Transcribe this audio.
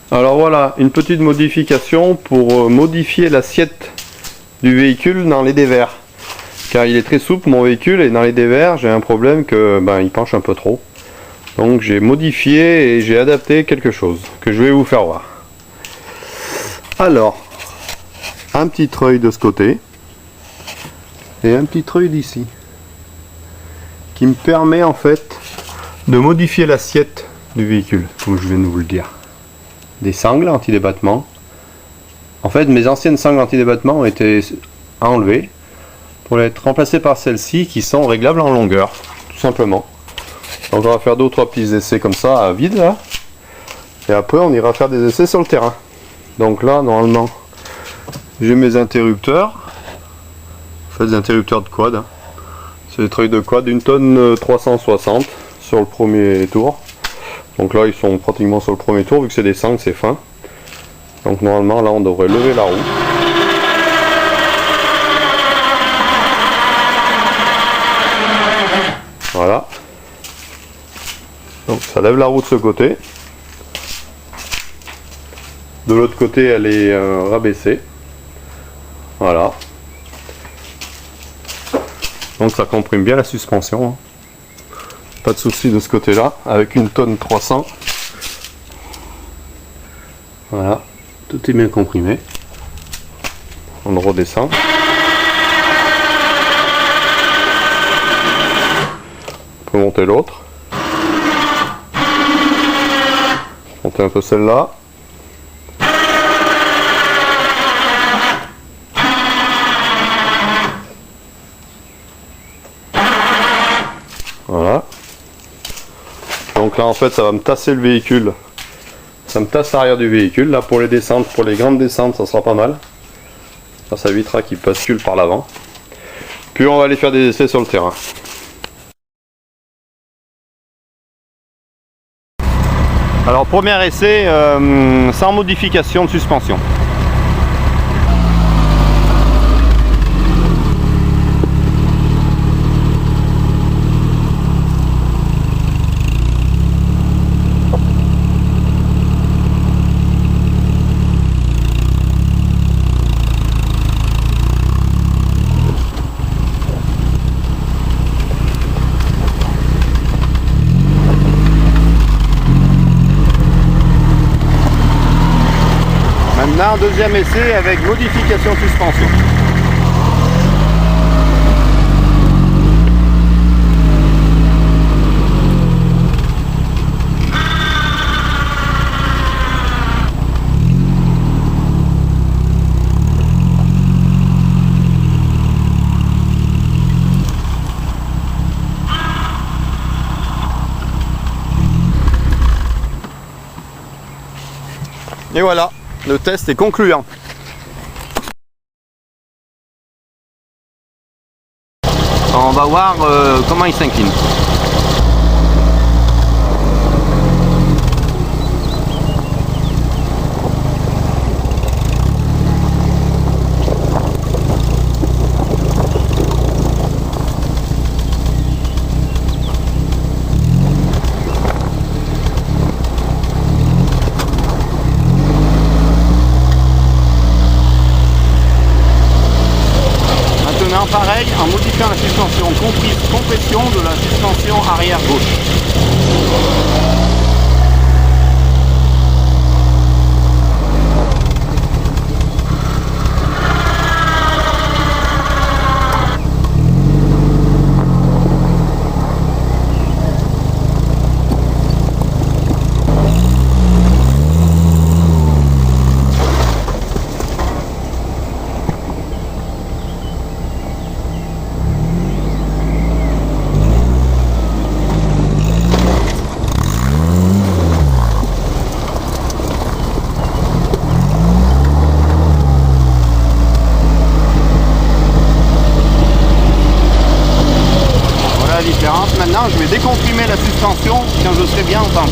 Alors voilà, une petite modification pour modifier l'assiette du véhicule dans les dévers. Car il est très souple mon véhicule et dans les dévers j'ai un problème que il penche un peu trop. Donc j'ai modifié et j'ai adapté quelque chose que je vais vous faire voir. Alors, un petit treuil de ce côté et un petit treuil d'ici qui me permet en fait de modifier l'assiette du véhicule, comme je viens de vous le dire. Des sangles anti-débattement. En fait, mes anciennes sangles anti-débattement ont été enlevées pour être remplacées par celles-ci qui sont réglables en longueur, tout simplement. Donc on va faire 2 ou 3 petits essais comme ça à vide là, et après on ira faire des essais sur le terrain. Donc là normalement j'ai mes interrupteurs, en fait des interrupteurs de quad, c'est des treuils de quad d'une tonne 360 sur le premier tour. Donc là ils sont pratiquement sur le premier tour, vu que c'est des sangles, c'est fin. Donc normalement là on devrait lever la roue. Voilà. Donc ça lève la roue de ce côté. De l'autre côté elle est rabaissée. Voilà. Donc ça comprime bien la suspension. Pas de souci de ce côté là, avec une tonne 300. Voilà, tout est bien comprimé. On redescend. On peut monter l'autre. Monter un peu celle-là. Voilà. Donc là en fait ça va me tasser le véhicule. Ça me tasse l'arrière du véhicule. Là pour les descentes, pour les grandes descentes ça sera pas mal. Ça évitera qu'il bascule par l'avant. Puis on va aller faire des essais sur le terrain. Alors premier essai sans modification de suspension. Maintenant, deuxième essai avec modification de suspension. Et voilà. Le test est concluant. On va voir comment il s'incline. Pareil, en modifiant la suspension compression de la suspension arrière gauche. Maintenant je vais décomprimer la suspension quand je serai bien en pente.